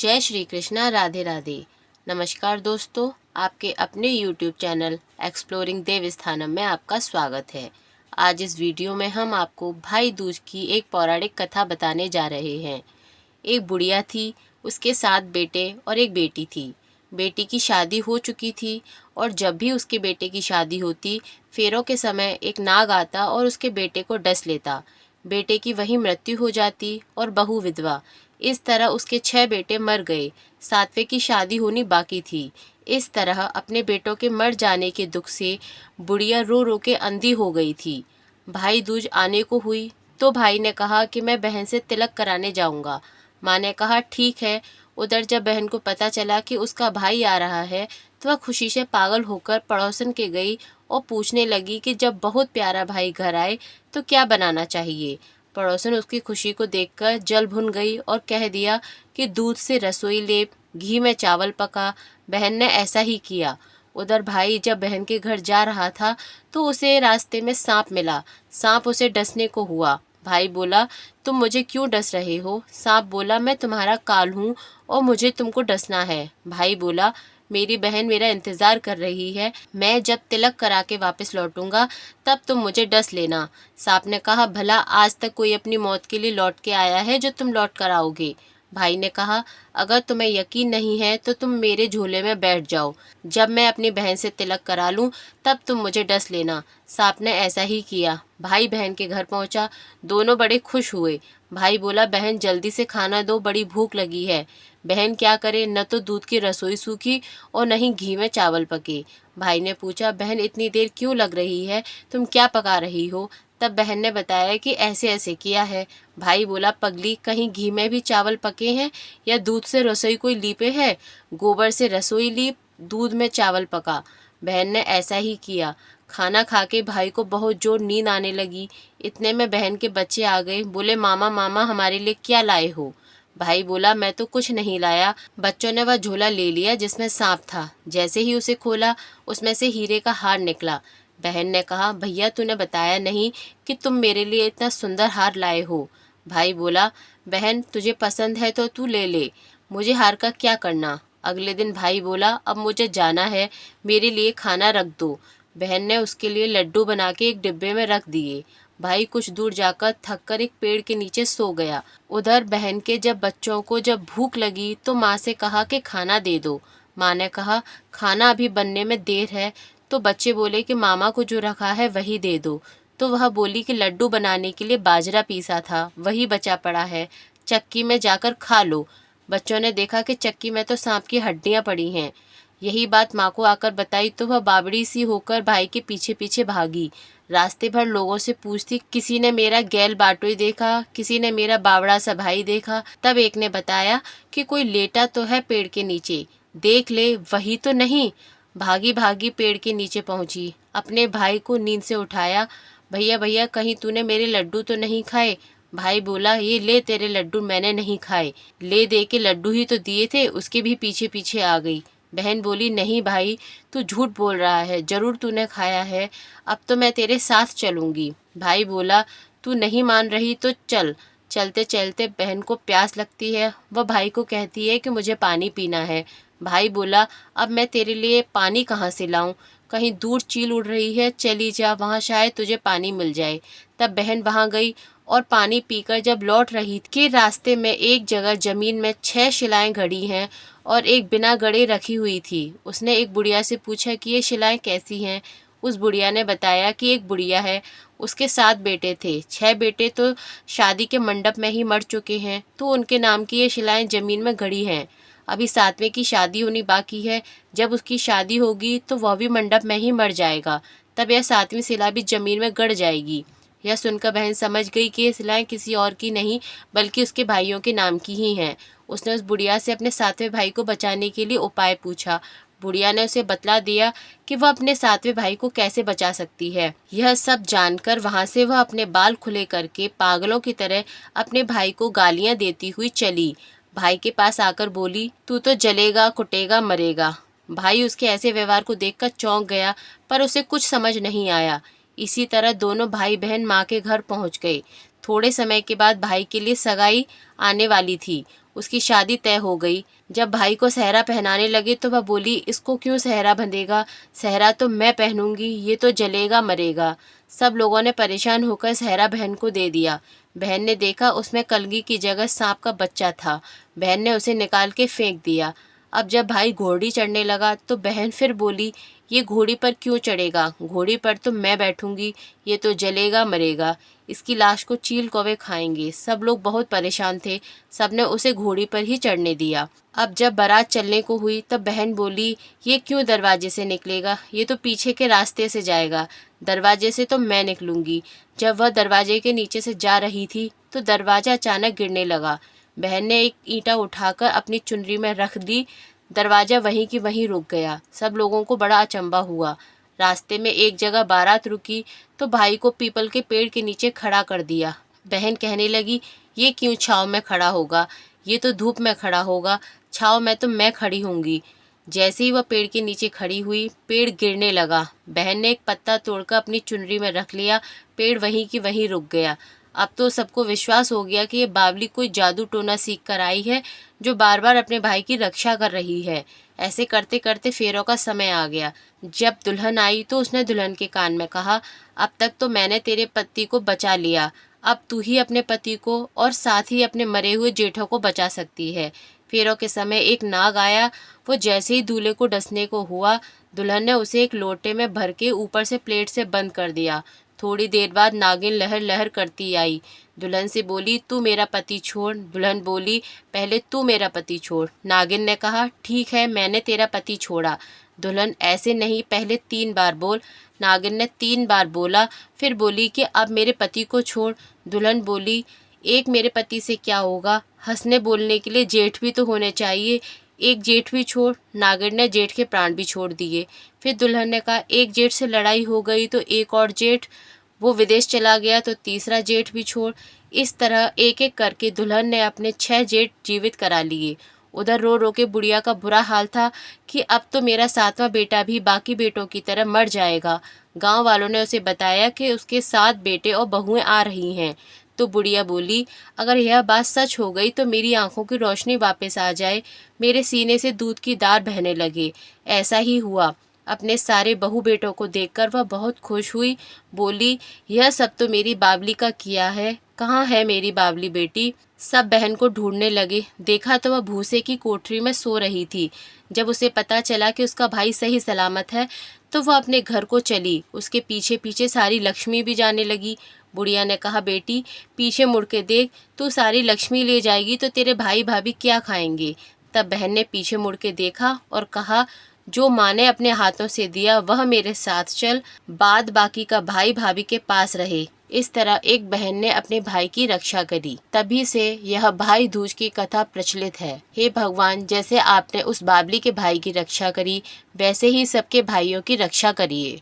जय श्री कृष्णा, राधे राधे। नमस्कार दोस्तों, आपके अपने YouTube चैनल एक्सप्लोरिंग देवस्थानम में आपका स्वागत है। आज इस वीडियो में हम आपको भाई दूज की एक पौराणिक कथा बताने जा रहे हैं। एक बुढ़िया थी, उसके 7 बेटे और एक बेटी थी। बेटी की शादी हो चुकी थी और जब भी उसके बेटे की शादी होती, फेरों के समय एक नाग आता और उसके बेटे को डस लेता। बेटे की वही मृत्यु हो जाती और बहू विधवा। इस तरह उसके 6 बेटे मर गए। 7वें की शादी होनी बाकी थी। इस तरह अपने बेटों के मर जाने के दुख से बुढ़िया रो रो के अंधी हो गई थी। भाई दूज आने को हुई तो भाई ने कहा कि मैं बहन से तिलक कराने जाऊंगा। माँ ने कहा ठीक है। उधर जब बहन को पता चला कि उसका भाई आ रहा है तो वह खुशी से पागल होकर पड़ोसन के गई और पूछने लगी कि जब बहुत प्यारा भाई घर आए तो क्या बनाना चाहिए। पड़ोसन उसकी खुशी को देखकर जल भुन गई और कह दिया कि दूध से रसोई लेप, घी में चावल पका। बहन ने ऐसा ही किया। उधर भाई जब बहन के घर जा रहा था तो उसे रास्ते में सांप मिला। सांप उसे डसने को हुआ। भाई बोला, तुम मुझे क्यों डस रहे हो? सांप बोला, मैं तुम्हारा काल हूँ और मुझे तुमको डसना है। भाई बोला, मेरी बहन मेरा इंतज़ार कर रही है, मैं जब तिलक करा के वापस लौटूंगा तब तुम मुझे डस लेना। सांप ने कहा, भला आज तक कोई अपनी मौत के लिए लौट के आया है जो तुम लौट कर आओगे? भाई ने कहा, अगर तुम्हें यकीन नहीं है तो तुम मेरे झोले में बैठ जाओ। जब मैं अपनी बहन से तिलक करा लूँ तब तुम मुझे डस लेना। सांप ने ऐसा ही किया। भाई बहन के घर पहुंचा। दोनों बड़े खुश हुए। भाई बोला, बहन जल्दी से खाना दो, बड़ी भूख लगी है। बहन क्या करे, न तो दूध की रसोई सूखी और न ही घी में चावल पके। भाई ने पूछा, बहन इतनी देर क्यों लग रही है, तुम क्या पका रही हो? तब बहन ने बताया कि ऐसे ऐसे किया है। भाई बोला, पगली, कहीं घी में भी चावल पके हैं या दूध से रसोई कोई लीपे है? गोबर से रसोई लीप, दूध में चावल पका। बहन ने ऐसा ही किया। खाना खा के भाई को बहुत जोर नींद आने लगी। इतने में बहन के बच्चे आ गए। बोले, मामा मामा हमारे लिए क्या लाए हो? भाई बोला, मैं तो कुछ नहीं लाया। बच्चों ने वह झोला ले लिया जिसमें सांप था। जैसे ही उसे खोला उसमें से हीरे का हार निकला। बहन ने कहा, भैया तूने बताया नहीं कि तुम मेरे लिए इतना सुंदर हार लाए हो। भाई बोला, बहन तुझे पसंद है तो तू ले ले, मुझे हार का क्या करना। अगले दिन भाई बोला, अब मुझे जाना है, मेरे लिए खाना रख दो। बहन ने उसके लिए लड्डू बना के एक डिब्बे में रख दिए। भाई कुछ दूर जाकर थककर एक पेड़ के नीचे सो गया। उधर बहन के जब बच्चों को जब भूख लगी तो माँ से कहा कि खाना दे दो। माँ ने कहा, खाना अभी बनने में देर है। तो बच्चे बोले कि मामा को जो रखा है वही दे दो। तो वह बोली कि लड्डू बनाने के लिए बाजरा पीसा था, वही बचा पड़ा है, चक्की में जाकर खा लो। बच्चों ने देखा कि चक्की में तो सांप की हड्डियां पड़ी हैं। यही बात माँ को आकर बताई तो वह बाबड़ी सी होकर भाई के पीछे पीछे भागी। रास्ते भर लोगों से पूछती, किसी ने मेरा गैल बाटोई देखा, किसी ने मेरा बावड़ा सा भाई देखा। तब एक ने बताया कि कोई लेटा तो है पेड़ के नीचे, देख ले वही तो नहीं। भागी भागी पेड़ के नीचे पहुंची, अपने भाई को नींद से उठाया। भैया भैया, कहीं तूने मेरे लड्डू तो नहीं खाए? भाई बोला, ये ले तेरे लड्डू, मैंने नहीं खाए। ले दे के लड्डू ही तो दिए थे, उसके भी पीछे पीछे आ गई। बहन बोली, नहीं भाई, तू झूठ बोल रहा है, जरूर तूने खाया है, अब तो मैं तेरे साथ चलूंगी। भाई बोला, तू नहीं मान रही तो चल। चलते चलते बहन को प्यास लगती है। वह भाई को कहती है कि मुझे पानी पीना है। भाई बोला, अब मैं तेरे लिए पानी कहाँ से लाऊं? कहीं दूर चील उड़ रही है, चली जा, वहाँ शायद तुझे पानी मिल जाए। तब बहन वहाँ गई और पानी पीकर जब लौट रही कि रास्ते में एक जगह जमीन में 6 शिलाएं गड़ी हैं और एक बिना गड़े रखी हुई थी। उसने एक बुढ़िया से पूछा कि ये शिलाएं कैसी हैं? उस बुढ़िया ने बताया कि एक बुढ़िया है, उसके 7 बेटे थे। 6 बेटे तो शादी के मंडप में ही मर चुके हैं, तो उनके नाम की ये शिलाएं जमीन में गड़ी हैं। अभी 7वें की शादी होनी बाकी है। जब उसकी शादी होगी तो वह भी मंडप में ही मर जाएगा, तब यह 7वीं शिला भी जमीन में गड़ जाएगी। यह सुनकर बहन समझ गई कि ये शिलाएं किसी और की नहीं बल्कि उसके भाइयों के नाम की ही हैं। उसने उस बुढ़िया से अपने 7वें भाई को बचाने के लिए उपाय पूछा। बुढ़िया ने उसे बतला दिया कि वह अपने 7वें भाई को कैसे बचा सकती है। यह सब जानकर वहां से वह अपने बाल खुले करके पागलों की तरह अपने भाई को गालियां देती हुई चली। भाई के पास आकर बोली, तू तो जलेगा, कुटेगा, मरेगा। भाई उसके ऐसे व्यवहार को देखकर चौंक गया, पर उसे कुछ समझ नहीं आया। इसी तरह दोनों भाई बहन माँ के घर पहुँच गए। थोड़े समय के बाद भाई के लिए सगाई आने वाली थी। उसकी शादी तय हो गई। जब भाई को सेहरा पहनाने लगे तो वह बोली, इसको क्यों सेहरा बंधेगा, सेहरा तो मैं पहनूंगी, ये तो जलेगा मरेगा। सब लोगों ने परेशान होकर सेहरा बहन को दे दिया। बहन ने देखा उसमें कलगी की जगह सांप का बच्चा था। बहन ने उसे निकाल के फेंक दिया। अब जब भाई घोड़ी चढ़ने लगा तो बहन फिर बोली, ये घोड़ी पर क्यों चढ़ेगा, घोड़ी पर तो मैं बैठूंगी, ये तो जलेगा मरेगा, इसकी लाश को चील कौवे खाएंगे। सब लोग बहुत परेशान थे, सबने उसे घोड़ी पर ही चढ़ने दिया। अब जब बारात चलने को हुई तब बहन बोली, ये क्यों दरवाजे से निकलेगा, ये तो पीछे के रास्ते से जाएगा, दरवाजे से तो मैं निकलूंगी। जब वह दरवाजे के नीचे से जा रही थी तो दरवाजा अचानक गिरने लगा। बहन ने एक ईंटा उठाकर अपनी चुनरी में रख दी। दरवाजा वहीं की वहीं रुक गया। सब लोगों को बड़ा अचंभा हुआ। रास्ते में एक जगह बारात रुकी तो भाई को पीपल के पेड़ के नीचे खड़ा कर दिया। बहन कहने लगी, ये क्यों छाँव में खड़ा होगा, ये तो धूप में खड़ा होगा, छाँव में तो मैं खड़ी होंगी। जैसे ही वह पेड़ के नीचे खड़ी हुई, पेड़ गिरने लगा। बहन ने एक पत्ता तोड़कर अपनी चुनरी में रख लिया। पेड़ वहीं की वहीं रुक गया। अब तो सबको विश्वास हो गया कि ये बावली कोई जादू टोना सीख कर आई है, जो बार बार अपने भाई की रक्षा कर रही है। ऐसे करते करते फेरों का समय आ गया। जब दुल्हन आई तो उसने दुल्हन के कान में कहा, अब तक तो मैंने तेरे पति को बचा लिया, अब तू ही अपने पति को और साथ ही अपने मरे हुए जेठों को बचा सकती है। फेरों के समय एक नाग आया। वो जैसे ही दूल्हे को डसने को हुआ, दुल्हन ने उसे एक लोटे में भर के ऊपर से प्लेट से बंद कर दिया। थोड़ी देर बाद नागिन लहर लहर करती आई। दुल्हन से बोली, तू मेरा पति छोड़। दुल्हन बोली, पहले तू मेरा पति छोड़। नागिन ने कहा, ठीक है, मैंने तेरा पति छोड़ा। दुल्हन, ऐसे नहीं, पहले 3 बार बोल। नागिन ने 3 बार बोला। फिर बोली कि अब मेरे पति को छोड़। दुल्हन बोली, एक मेरे पति से क्या होगा, हंसने बोलने के लिए जेठ भी तो होने चाहिए, एक जेठ भी छोड़। नागिन ने जेठ के प्राण भी छोड़ दिए। फिर दुल्हन ने कहा, एक जेठ से लड़ाई हो गई तो एक और जेठ, वो विदेश चला गया तो तीसरा जेठ भी छोड़। इस तरह एक एक करके दुल्हन ने अपने 6 जेठ जीवित करा लिए। उधर रो रो के बुढ़िया का बुरा हाल था कि अब तो मेरा 7वां बेटा भी बाकी बेटों की तरह मर जाएगा। गांव वालों ने उसे बताया कि उसके 7 बेटे और बहुएं आ रही हैं। तो बुढ़िया बोली, अगर यह बात सच हो गई तो मेरी आंखों की रोशनी वापस आ जाए, मेरे सीने से दूध की धार बहने लगे। ऐसा ही हुआ। अपने सारे बहू बेटों को देखकर वह बहुत खुश हुई। बोली, यह सब तो मेरी बावली का किया है, कहाँ है मेरी बावली बेटी। सब बहन को ढूंढने लगे। देखा तो वह भूसे की कोठरी में सो रही थी। जब उसे पता चला कि उसका भाई सही सलामत है तो वह अपने घर को चली। उसके पीछे पीछे सारी लक्ष्मी भी जाने लगी। बुढ़िया ने कहा, बेटी पीछे मुड़ के देख, तू सारी लक्ष्मी ले जाएगी तो तेरे भाई भाभी क्या खाएंगे। तब बहन ने पीछे मुड़ के देखा और कहा, जो माँ ने अपने हाथों से दिया वह मेरे साथ चल, बाद बाकी का भाई भाभी के पास रहे। इस तरह एक बहन ने अपने भाई की रक्षा करी। तभी से यह भाई दूज की कथा प्रचलित है। हे भगवान, जैसे आपने उस बावली के भाई की रक्षा करी, वैसे ही सबके भाइयों की रक्षा करिए।